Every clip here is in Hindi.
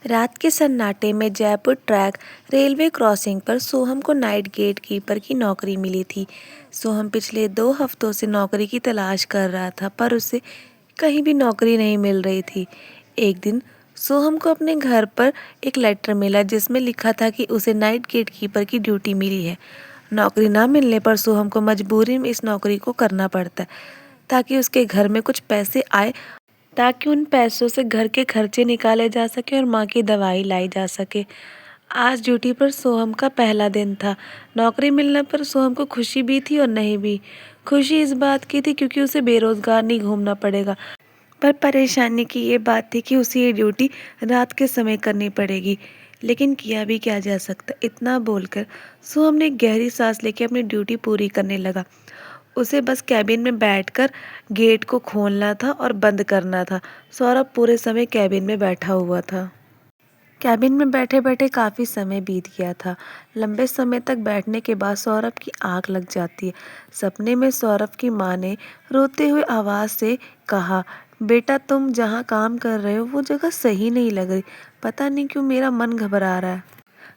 रात के सन्नाटे में जयपुर ट्रैक रेलवे क्रॉसिंग पर सोहम को नाइट गेट कीपर की नौकरी मिली थी। सोहम पिछले 2 हफ्तों से नौकरी की तलाश कर रहा था, पर उसे कहीं भी नौकरी नहीं मिल रही थी। एक दिन सोहम को अपने घर पर एक लेटर मिला जिसमें लिखा था कि उसे नाइट गेट कीपर की ड्यूटी मिली है। नौकरी ना मिलने पर सोहम को मजबूरी में इस नौकरी को करना पड़ता है ताकि उसके घर में कुछ पैसे आए, ताकि उन पैसों से घर के खर्चे निकाले जा सके और माँ की दवाई लाई जा सके। आज ड्यूटी पर सोहम का पहला दिन था। नौकरी मिलने पर सोहम को खुशी भी थी और नहीं भी। खुशी इस बात की थी क्योंकि उसे बेरोजगार नहीं घूमना पड़ेगा, पर परेशानी की ये बात थी कि उसे ये ड्यूटी रात के समय करनी पड़ेगी। लेकिन किया भी क्या जा सकता। इतना बोलकर सोहम ने गहरी सांस लेकर अपनी ड्यूटी पूरी करने लगा। उसे बस कैबिन में बैठकर गेट को खोलना था और बंद करना था। सौरभ पूरे समय कैबिन में बैठा हुआ था। कैबिन में बैठे बैठे काफ़ी समय बीत गया था। लंबे समय तक बैठने के बाद सौरभ की आंख लग जाती है। सपने में सौरभ की माँ ने रोते हुए आवाज़ से कहा, बेटा तुम जहाँ काम कर रहे हो वो जगह सही नहीं लग रही। पता नहीं क्यों मेरा मन घबरा रहा है।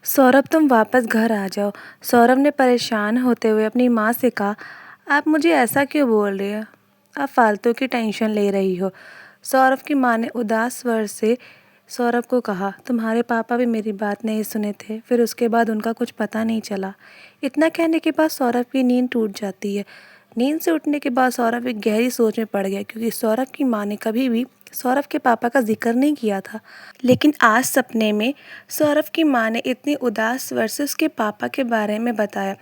सौरभ तुम वापस घर आ जाओ। सौरभ ने परेशान होते हुए अपनी माँ से कहा, आप मुझे ऐसा क्यों बोल रहे हो? आप फालतू की टेंशन ले रही हो। सौरभ की माँ ने उदास स्वर से सौरभ को कहा, तुम्हारे पापा भी मेरी बात नहीं सुने थे, फिर उसके बाद उनका कुछ पता नहीं चला। इतना कहने के बाद सौरभ की नींद टूट जाती है। नींद से उठने के बाद सौरभ एक गहरी सोच में पड़ गया, क्योंकि सौरभ की माँ ने कभी भी सौरभ के पापा का जिक्र नहीं किया था। लेकिन आज सपने में सौरभ की माँ ने इतनी उदास स्वर से उसके पापा के बारे में बताया।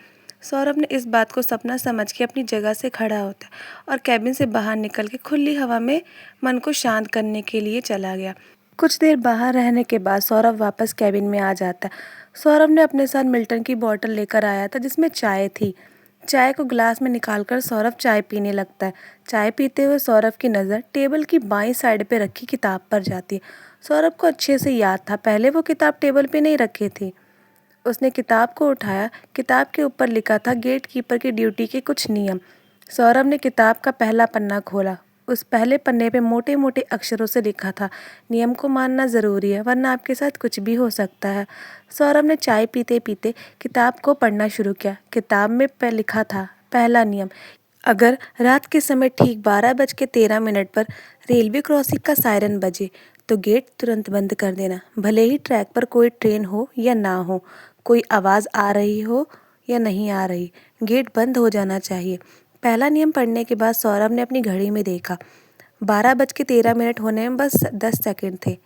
सौरभ ने इस बात को सपना समझ के अपनी जगह से खड़ा होता और कैबिन से बाहर निकल के खुली हवा में मन को शांत करने के लिए चला गया। कुछ देर बाहर रहने के बाद सौरभ वापस कैबिन में आ जाता है। सौरभ ने अपने साथ मिल्टन की बोतल लेकर आया था जिसमें चाय थी। चाय को गिलास में निकालकर सौरभ चाय पीने लगता है। चाय पीते हुए सौरभ की नज़र टेबल की बाईं साइड पे रखी किताब पर जाती है। सौरभ को अच्छे से याद था, पहले वो किताब टेबल पे नहीं रखी थी। उसने किताब को उठाया। किताब के ऊपर लिखा था गेट कीपर की ड्यूटी के कुछ नियम। सौरभ ने किताब का पहला पन्ना खोला। उस पहले पन्ने पे मोटे मोटे अक्षरों से लिखा था, नियम को मानना ज़रूरी है वरना आपके साथ कुछ भी हो सकता है। सौरभ ने चाय पीते पीते किताब को पढ़ना शुरू किया। किताब में लिखा था, पहला नियम, अगर रात के समय ठीक 12:13 पर रेलवे क्रॉसिंग का सायरन बजे तो गेट तुरंत बंद कर देना, भले ही ट्रैक पर कोई ट्रेन हो या ना हो, कोई आवाज़ आ रही हो या नहीं आ रही, गेट बंद हो जाना चाहिए। पहला नियम पढ़ने के बाद सौरभ ने अपनी घड़ी में देखा। 12:13 होने में बस 10 सेकंड थे।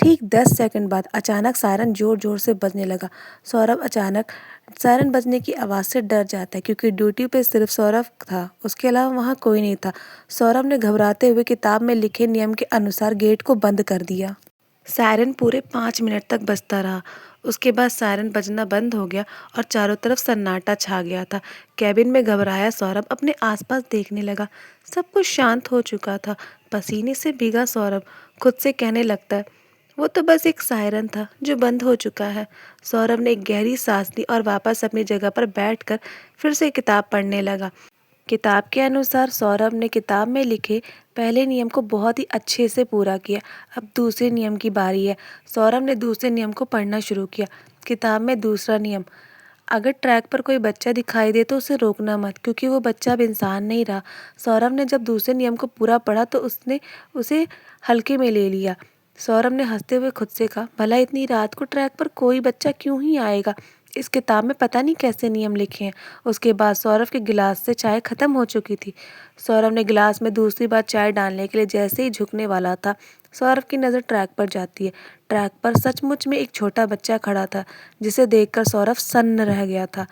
ठीक 10 सेकंड बाद अचानक सायरन जोर जोर से बजने लगा। सौरभ अचानक सायरन बजने की आवाज़ से डर जाता है, क्योंकि ड्यूटी पे सिर्फ सौरभ था, उसके अलावा वहाँ कोई नहीं था। सौरभ ने घबराते हुए किताब में लिखे नियम के अनुसार गेट को बंद कर दिया। सायरन पूरे 5 मिनट तक बजता रहा। उसके बाद सायरन बजना बंद हो गया और चारों तरफ सन्नाटा छा गया था। कैबिन में घबराया सौरभ अपने आसपास देखने लगा। सब कुछ शांत हो चुका था। पसीने से भीगा सौरभ खुद से कहने लगता है, वो तो बस एक सायरन था जो बंद हो चुका है। सौरभ ने एक गहरी सांस ली और वापस अपनी जगह पर बैठकर फिर से किताब पढ़ने लगा। किताब के अनुसार सौरभ ने किताब में लिखे पहले नियम को बहुत ही अच्छे से पूरा किया। अब दूसरे नियम की बारी है। सौरभ ने दूसरे नियम को पढ़ना शुरू किया। किताब में दूसरा नियम, अगर ट्रैक पर कोई बच्चा दिखाई दे तो उसे रोकना मत, क्योंकि वो बच्चा अब इंसान नहीं रहा। सौरभ ने जब दूसरे नियम को पूरा पढ़ा तो उसने उसे हल्के में ले लिया। सौरभ ने हंसते हुए खुद से कहा, भला इतनी रात को ट्रैक पर कोई बच्चा क्यों ही आएगा, इस किताब में पता नहीं कैसे नियम लिखे हैं। उसके बाद सौरभ के गिलास से चाय खत्म हो चुकी थी। सौरभ ने गिलास में दूसरी बार चाय डालने के लिए जैसे ही झुकने वाला था, सौरभ की नज़र ट्रैक पर जाती है। ट्रैक पर सचमुच में एक छोटा बच्चा खड़ा था, जिसे देखकर सौरभ सन्न रह गया था।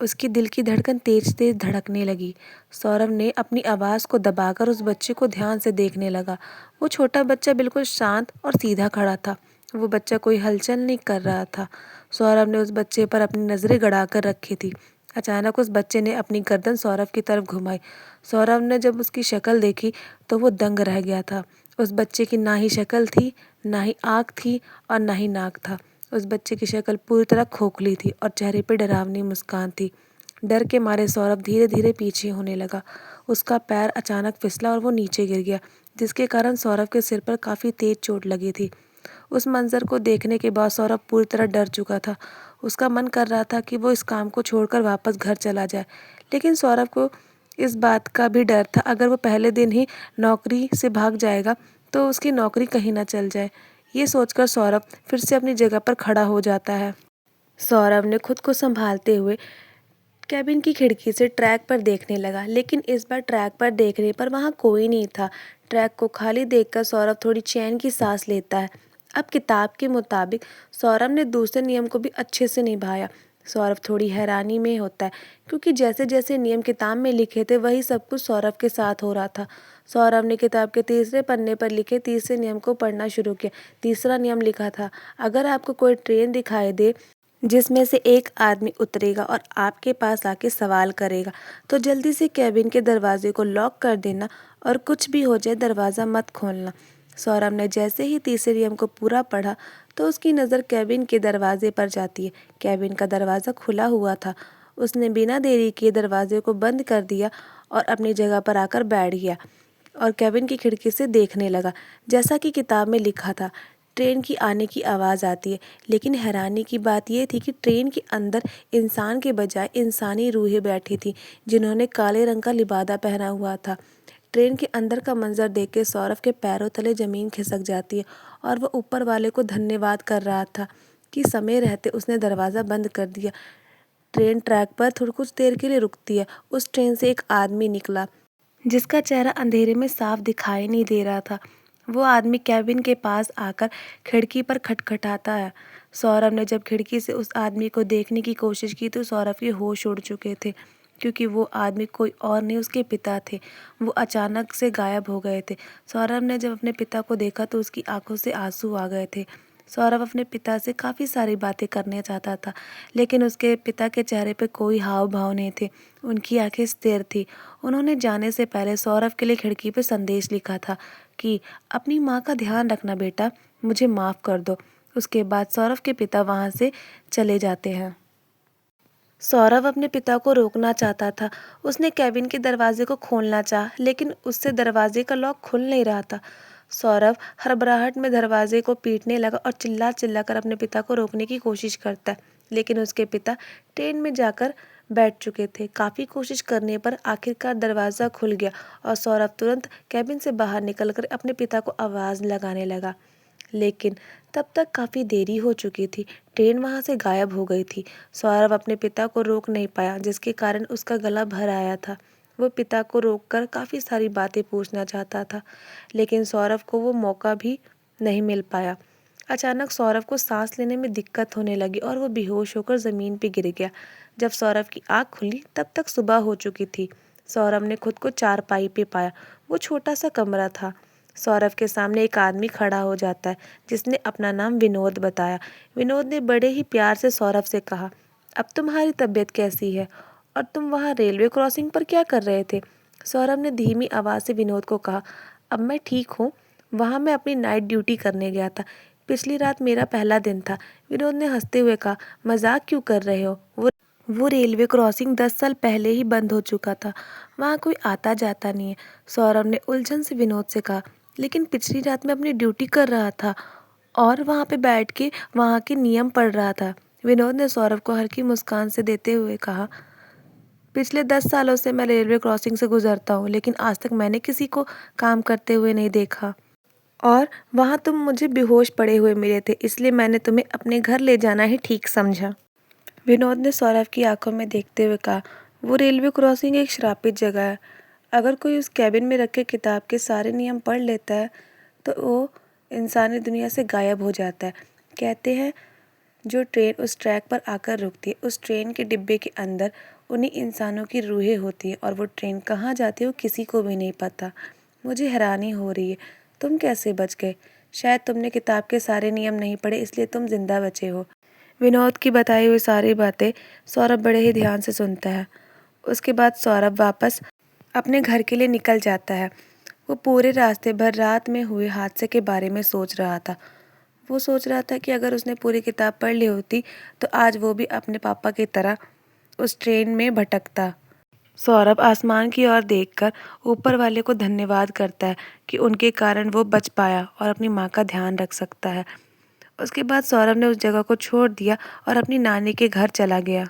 उसकी दिल की धड़कन तेज तेज धड़कने लगी। सौरभ ने अपनी आवाज़ को दबाकर उस बच्चे को ध्यान से देखने लगा। वो छोटा बच्चा बिल्कुल शांत और सीधा खड़ा था। वो बच्चा कोई हलचल नहीं कर रहा था। सौरभ ने उस बच्चे पर अपनी नज़रें गड़ा कर रखी थी। अचानक उस बच्चे ने अपनी गर्दन सौरभ की तरफ घुमाई। सौरभ ने जब उसकी शक्ल देखी तो वो दंग रह गया था। उस बच्चे की ना ही शक्ल थी, ना ही आँख थी और ना ही नाक था। उस बच्चे की शक्ल पूरी तरह खोखली थी और चेहरे पर डरावनी मुस्कान थी। डर के मारे सौरभ धीरे धीरे पीछे होने लगा। उसका पैर अचानक फिसला और वो नीचे गिर गया, जिसके कारण सौरभ के सिर पर काफ़ी तेज चोट लगी थी। उस मंज़र को देखने के बाद सौरभ पूरी तरह डर चुका था। उसका मन कर रहा था कि वो इस काम को छोड़कर वापस घर चला जाए, लेकिन सौरभ को इस बात का भी डर था, अगर वो पहले दिन ही नौकरी से भाग जाएगा तो उसकी नौकरी कहीं ना चल जाए। ये सोचकर सौरभ फिर से अपनी जगह पर खड़ा हो जाता है। सौरभ ने खुद को संभालते हुए कैबिन की खिड़की से ट्रैक पर देखने लगा, लेकिन इस बार ट्रैक पर देखने पर वहाँ कोई नहीं था। ट्रैक को खाली देखकर सौरभ थोड़ी चैन की सांस लेता है। अब किताब के मुताबिक सौरभ ने दूसरे नियम को भी अच्छे से निभाया। सौरभ थोड़ी हैरानी में होता है, क्योंकि जैसे जैसे नियम किताब में लिखे थे वही सब कुछ सौरभ के साथ हो रहा था। सौरभ ने किताब के तीसरे पन्ने पर लिखे तीसरे नियम को पढ़ना शुरू किया। तीसरा नियम लिखा था, अगर आपको कोई ट्रेन दिखाई दे जिसमें से एक आदमी उतरेगा और आपके पास आके सवाल करेगा, तो जल्दी से कैबिन के दरवाजे को लॉक कर देना और कुछ भी हो जाए दरवाज़ा मत खोलना। सौरभ ने जैसे ही तीसरे नियम को पूरा पढ़ा तो उसकी नज़र कैबिन के दरवाजे पर जाती है। कैबिन का दरवाज़ा खुला हुआ था। उसने बिना देरी किए दरवाजे को बंद कर दिया और अपनी जगह पर आकर बैठ गया और कैबिन की खिड़की से देखने लगा। जैसा कि किताब में लिखा था, ट्रेन की आने की आवाज़ आती है, लेकिन हैरानी की बात यह थी कि ट्रेन के अंदर इंसान के बजाय इंसानी रूहें बैठी थी, जिन्होंने काले रंग का लिबादा पहना हुआ था। ट्रेन के अंदर का मंजर देख के सौरभ के पैरों तले ज़मीन खिसक जाती है और वह ऊपर वाले को धन्यवाद कर रहा था कि समय रहते उसने दरवाज़ा बंद कर दिया। ट्रेन ट्रैक पर थोड़ी कुछ देर के लिए रुकती है। उस ट्रेन से एक आदमी निकला, जिसका चेहरा अंधेरे में साफ दिखाई नहीं दे रहा था। वो आदमी कैबिन के पास आकर खिड़की पर खटखटाता है। सौरभ ने जब खिड़की से उस आदमी को देखने की कोशिश की तो सौरभ के होश उड़ चुके थे, क्योंकि वो आदमी कोई और नहीं उसके पिता थे। वो अचानक से गायब हो गए थे। सौरभ ने जब अपने पिता को देखा तो उसकी आंखों से आंसू आ गए थे। सौरभ अपने पिता से काफ़ी सारी बातें करने चाहता था, लेकिन उसके पिता के चेहरे पे कोई हाव भाव नहीं थे। उनकी आंखें स्थिर थी। उन्होंने जाने से पहले सौरभ के लिए खिड़की पे संदेश लिखा था कि अपनी माँ का ध्यान रखना बेटा, मुझे माफ़ कर दो। उसके बाद सौरभ के पिता वहाँ से चले जाते हैं। सौरभ अपने पिता को रोकना चाहता था। उसने कैबिन के दरवाजे को खोलना चाहा, लेकिन उससे दरवाजे का लॉक खुल नहीं रहा था। सौरभ हड़बड़ाहट में दरवाजे को पीटने लगा और चिल्ला चिल्ला कर अपने पिता को रोकने की कोशिश करता है, लेकिन उसके पिता ट्रेन में जाकर बैठ चुके थे। काफ़ी कोशिश करने पर आखिरकार दरवाज़ा खुल गया और सौरभ तुरंत कैबिन से बाहर निकलकर अपने पिता को आवाज़ लगाने लगा, लेकिन तब तक काफ़ी देरी हो चुकी थी। ट्रेन वहाँ से गायब हो गई थी। सौरभ अपने पिता को रोक नहीं पाया, जिसके कारण उसका गला भर आया था। वो पिता को रोककर काफ़ी सारी बातें पूछना चाहता था, लेकिन सौरभ को वो मौका भी नहीं मिल पाया। अचानक सौरभ को सांस लेने में दिक्कत होने लगी और वो बेहोश होकर ज़मीन पर गिर गया। जब सौरभ की आँख खुली तब तक सुबह हो चुकी थी। सौरभ ने खुद को चारपाई पे पाया। वो छोटा सा कमरा था। सौरभ के सामने एक आदमी खड़ा हो जाता है, जिसने अपना नाम विनोद बताया। विनोद ने बड़े ही प्यार से सौरभ से कहा, अब तुम्हारी तबीयत कैसी है और तुम वहाँ रेलवे क्रॉसिंग पर क्या कर रहे थे? सौरभ ने धीमी आवाज़ से विनोद को कहा, अब मैं ठीक हूँ, वहाँ मैं अपनी नाइट ड्यूटी करने गया था। पिछली रात मेरा पहला दिन था। विनोद ने हंसते हुए कहा, मजाक क्यों कर रहे हो? वो रेलवे क्रॉसिंग 10 साल पहले ही बंद हो चुका था। वहाँ कोई आता जाता नहीं है। सौरभ ने उलझन से विनोद से कहा, लेकिन पिछली रात मैं अपनी ड्यूटी कर रहा था और वहाँ पे बैठ के वहाँ के नियम पढ़ रहा था। विनोद ने सौरभ को हल्की मुस्कान से देते हुए कहा, पिछले 10 सालों से मैं रेलवे क्रॉसिंग से गुजरता हूँ, लेकिन आज तक मैंने किसी को काम करते हुए नहीं देखा और वहाँ तुम मुझे बेहोश पड़े हुए मिले थे, इसलिए मैंने तुम्हें अपने घर ले जाना ही ठीक समझा। विनोद ने सौरभ की आंखों में देखते हुए कहा, वो रेलवे क्रॉसिंग एक श्रापित जगह है। अगर कोई उस कैबिन में रखे किताब के सारे नियम पढ़ लेता है तो वो इंसानी दुनिया से गायब हो जाता है। कहते हैं जो ट्रेन उस ट्रैक पर आकर रुकती है, उस ट्रेन के डिब्बे के अंदर उन्हीं इंसानों की रूहें होती हैं और वो ट्रेन कहाँ जाती है वो किसी को भी नहीं पता। मुझे हैरानी हो रही है, तुम कैसे बच गए? शायद तुमने किताब के सारे नियम नहीं पढ़े, इसलिए तुम जिंदा बचे हो। विनोद की बताई हुई सारी बातें सौरभ बड़े ही ध्यान से सुनता है। उसके बाद सौरभ वापस अपने घर के लिए निकल जाता है। वो पूरे रास्ते भर रात में हुए हादसे के बारे में सोच रहा था। वो सोच रहा था कि अगर उसने पूरी किताब पढ़ ली होती तो आज वो भी अपने पापा की तरह उस ट्रेन में भटकता। सौरभ आसमान की ओर देखकर ऊपर वाले को धन्यवाद करता है कि उनके कारण वो बच पाया और अपनी माँ का ध्यान रख सकता है। उसके बाद सौरभ ने उस जगह को छोड़ दिया और अपनी नानी के घर चला गया।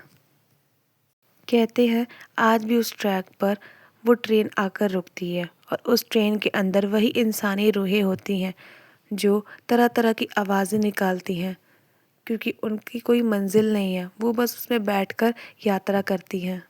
कहते हैं आज भी उस ट्रैक पर वो ट्रेन आकर रुकती है और उस ट्रेन के अंदर वही इंसानी रूहें होती हैं जो तरह तरह की आवाज़ें निकालती हैं, क्योंकि उनकी कोई मंजिल नहीं है, वो बस उसमें बैठकर यात्रा करती हैं।